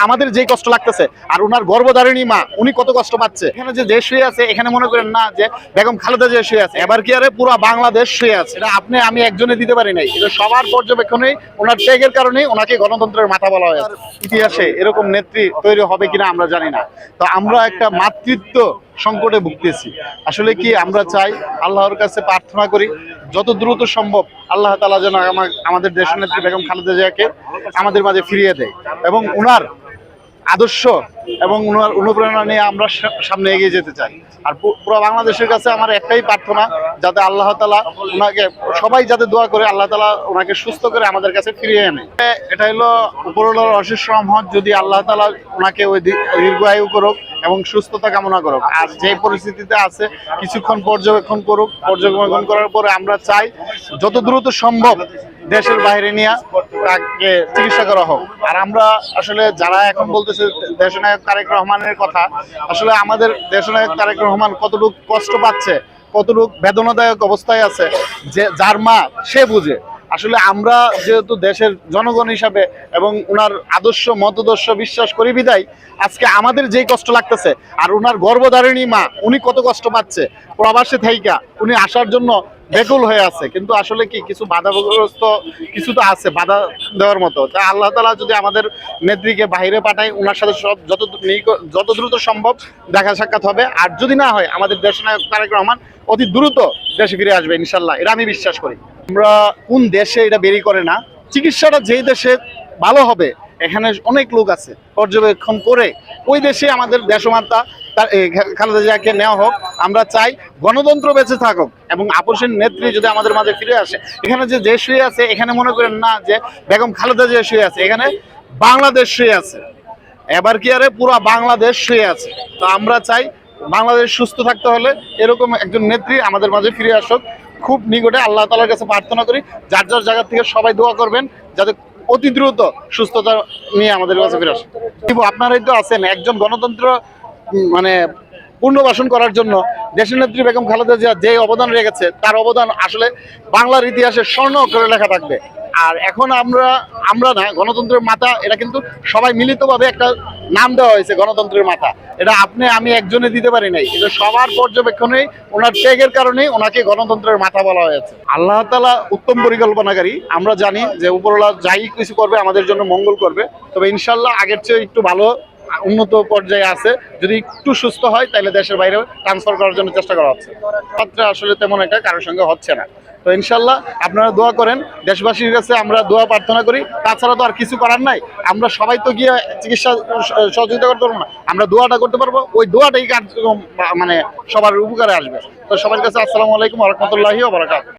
আমাদের যে কষ্ট লাগতেছে আর ওনার গর্ভধারিণী মা উনি কত কষ্ট পাচ্ছে। এখানে যে দেশ শুয়ে আছে এখানে মনে করেন না যে বেগম খালেদা যে শুয়ে আছে, এবার কি আরে পুরো বাংলাদেশ শুয়ে আছে। এটা আপনি আমি একজনে দিতে পারি নাই, এটা সবার পর্যবেক্ষণেই ওনার ত্যাগের কারণেই ওনাকে গণতন্ত্রের মাথা বলা হয়। ইতিহাসে এরকম নেত্রী তৈরি হবে কিনা আমরা জানি না। তো আমরা একটা মাতৃত্ব সংকটে ভুগতেছি। আসলে কি আমরা চাই আল্লাহর কাছে প্রার্থনা করি যত দ্রুত সম্ভব আল্লাহ তাআলা যেন আমাদের দেশনেত্রী বেগম খালেদা জিয়াকে আমাদের মাঝে ফিরিয়ে দেয় এবং উনার আদর্শ এবং ওনার অনুপ্রেরণা নিয়ে আমরা সামনে এগিয়ে যেতে চাই। আর পুরো বাংলাদেশের কাছে আমার একটাই প্রার্থনা, যাতে আল্লাহ তাআলা ওনাকে, সবাই যাতে দোয়া করে আল্লাহ তাআলা ওনাকে সুস্থ করে আমাদের কাছে ফিরিয়ে আনে। এটা হলো উপরওয়ালার অশেষ রহমত, যদি আল্লাহ তাআলা ওনাকে ওই দীর্ঘায়ু করুক এবং সুস্থতা কামনা করুক। আর যে পরিস্থিতিতে আছে কিছুক্ষণ পর্যবেক্ষণ করুক, পর্যবেক্ষণ করার পরে আমরা চাই যত দ্রুত সম্ভব দেশের বাইরে নিয়ে তাকে চিকিৎসা করা হোক। আর আমরা আসলে যারা এখন বলতেছে দেশনায়ক তারেক রহমানের কথা, আসলে আমাদের দেশনায়ক তারেক রহমান কতটুকু কষ্ট পাচ্ছে, কতটুকু বেদনাদায়ক অবস্থায় আছে, যে যার মা সে বুঝে। আসলে আমরা যেহেতু দেশের জনগণ হিসাবে এবং ওনার আদর্শ মতাদর্শ বিশ্বাস করি বিদায় আজকে আমাদের যেই কষ্ট লাগতেছে আর ওনার গর্ভধারিণী মা উনি কত কষ্ট পাচ্ছে প্রবাসে থাইকা, উনি আসার জন্য ব্যাকুল হয়ে আছে। কিন্তু আসলে কি কিছু বাধাগ্রস্ত কিছু তো আছে বাধা দেওয়ার মতো। তাই আল্লাহ তাআলা যদি আমাদের নেত্রীকে বাইরে পাঠায়, ওনার সাথে সব যত দ্রুত সম্ভব দেখা সাক্ষাৎ হবে। আর যদি না হয় আমাদের দেশনায়ক তারেক রহমান অতি দ্রুত দেশে ফিরে আসবে ইনশাল্লাহ, এটা আমি বিশ্বাস করি। আমরা কোন দেশে এটা বেরি করে না, চিকিৎসাটা যেই দেশে ভালো হবে এখানে অনেক লোক আছে পর্যবেক্ষণ করে ওই দেশে আমাদের দেশমাতা খালেদা জিয়াকে নেওয়া হোক। আমরা চাই গণতন্ত্র বেঁচে থাকুক এবং আপসের নেত্রী যদি আমাদের মাঝে ফিরে আসে। এখানে যে দেশ শুয়ে আছে এখানে মনে করেন না যে বেগম খালেদা জিয়া শুয়ে আছে, এখানে বাংলাদেশ শুয়ে আছে। এবার কি আরে পুরো বাংলাদেশ শুয়ে আছে। তো আমরা চাই বাংলাদেশ সুস্থ থাকতে হলে এরকম একজন নেত্রী আমাদের মাঝে ফিরে আসুক। খুব নিকটে আল্লাহ তাআলার কাছে প্রার্থনা করি, যার যার জায়গা থেকে সবাই দোয়া করবেন যাতে অতি দ্রুত সুস্থতা নিয়ে আমাদের কাছে ফিরে আসে। আপনারাই তো আছেন একজন গণতন্ত্র মানে পুনর্বাসন করার জন্য। দেশনেত্রী বেগম খালেদা জিয়া যে অবদান রেখেছে তার অবদান আসলে বাংলার ইতিহাসে স্বর্ণ অক্ষরে লেখা থাকবে। আর এখন আমরা না গণতন্ত্রের মাতা, এটা কিন্তু সবাই মিলিতভাবে একটা নাম দেওয়া হয়েছে গণতন্ত্রের মাতা। এটা আপনি আমি একজনে দিতে পারি নাই, এটা সবার পর্যবেক্ষণেই ওনার ত্যাগের কারণেই ওনাকে গণতন্ত্রের মাথা বলা হয়েছে। আল্লাহ তাআলা উত্তম পরিকল্পনাকারী। আমরা জানি যে উপরওয়ালা যাই কিছু করবে আমাদের জন্য মঙ্গল করবে। তবে ইনশাল্লাহ আগের চেয়ে একটু ভালো উন্নত পর্যায়ে আছে। যদি একটু সুস্থ হয় তাহলে দেশের বাইরে ট্রান্সফার করার জন্য চেষ্টা করা হচ্ছে। আসলে তেমন একটা কারোর সঙ্গে হচ্ছে না। তো ইনশাল্লাহ আপনারা দোয়া করেন, দেশবাসীর কাছে আমরা দোয়া প্রার্থনা করি। তাছাড়া তো আর কিছু করার নাই। আমরা সবাই তো গিয়ে চিকিৎসা সহযোগিতা করতে পারবো না, আমরা দোয়াটা করতে পারবো। ওই দোয়াটাই কার্যক্রম মানে সবার উপকারে আসবে। তো সবার কাছে আসসালামু আলাইকুম ওয়া রাহমাতুল্লাহি ওয়া বারাকাতুহু।